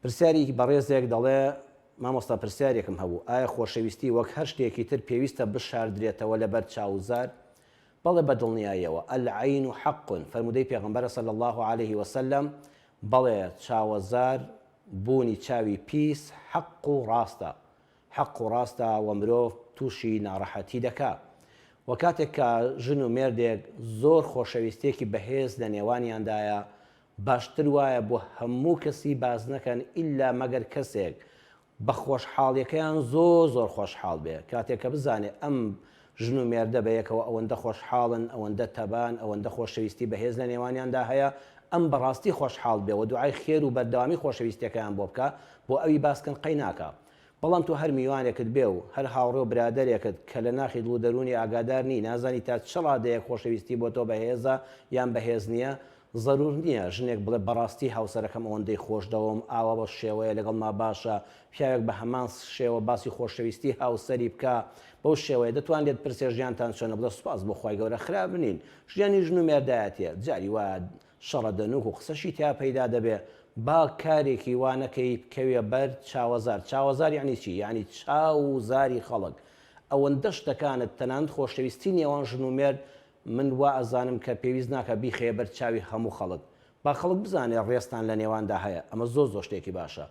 پرسیاری بەڕێزێک دەڵێ مامۆستا پرسیارێکم هەبوو ئایا خۆشەویستی وەک هەر شتێکی تر پێویستە بشاردرێتەوە لەبەر چاوزار بەڵێ بەدڵنیاییەوە العین حق فەرمودەی پێغەمبەر صلی الله عليه وسلم بەڵێ چاوەزار بوونی چاوی پیس حق و ڕاستە و مرۆڤ تووشی ناڕەحەتی دەکات و کاتێک کە ژن و مێردێک زۆر خۆشەویستێکی بەهێز لە نێوانیاندایە باشتر وایە بۆ هەموو کەسی باز نەکەن ئیلا مەگەر کەسێک بە خۆشحاڵیەکەیان زۆر خۆشحاڵ بێ کاتێک کە بزانێ ئەم ژن و مێردە بەیەکەوە ئەوەندە خۆشحاڵن ئەوەندە تەبان ئەوەندە خۆشەویستی بەهێز لە نێوانیاندا هەیە ئەم بەڕاستی خۆشحاڵ بێ و دوعای خێر و بەردەوامی خۆشەویستیەکەیان بۆ بکە بۆ ئەوی باسکەن قەی ناکە بەڵام تو هەر میوانێکت بێ و هەر هاوڕێ و برادێکت کە لە ناخی دڵ و دەرونی ئاگادار نی نازانی تا چ ڕادەیەک خۆشەویستی بۆ تۆ بەهێزە یان بەهێز نییە ضرور نییە ژنێک بڵێ بەڕاستی هاوسەرەکەم ئەوەندەی خۆش دەوم ئاوا بە شێوەیە لەگەڵ ما باشە پیاوێک بە هەمان شێوە باسی خۆشەویستی هاوسەری بکە بەو شێوەیە دەتوانێت پرسێ ژیانتان چۆنە بڵێ سوپاس بۆ خی گەورە خراپ بنین ژیانی ژن و مێردایەتە جاری وایە شەڕە دەنوک و قسەشی تا پەیدا دەبێ با کارێکی وانەکەی بکەوێ بەر چاوەزار یعنی چی یعنی چاوزاری خەڵک ئەوەندە شتەکانت تەنانەت خۆشەویستی نێوان ژن و مێرد من وا ئەزانم کە پێویست ناکە بیخێ بەر چاوی هەموو خەڵک با خەڵک بزانێ ڕێستان لە نێواندا هەیە ئەمە زۆر شتێکی باشە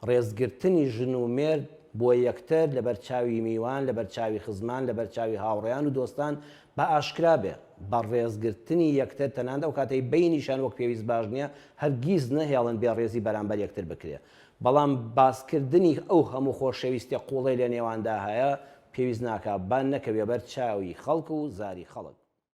ڕێزگرتنی ژن و مێرد بۆ یەکتر لەبەر چاوی میوان لەبەر چاوی خزمان لەبەر چاوی هاوڕێیان و دۆستان بە ئاشکرا بێ بە ڕێزگرتنی یەکتر تەنانەت ئەو کاتەی بینیشان وەک پێویست باش نییە هەرگیز نەهێڵن بێ ڕێزی بەرامبەر یەکتر بکرێ بەڵام باسکردنی ئەو هەموو خۆشەویستی قوڵی لە نێواندا هەیە پێویست ناکات بان نەکەوێ بەر چاوی خەڵک و زاری خەڵک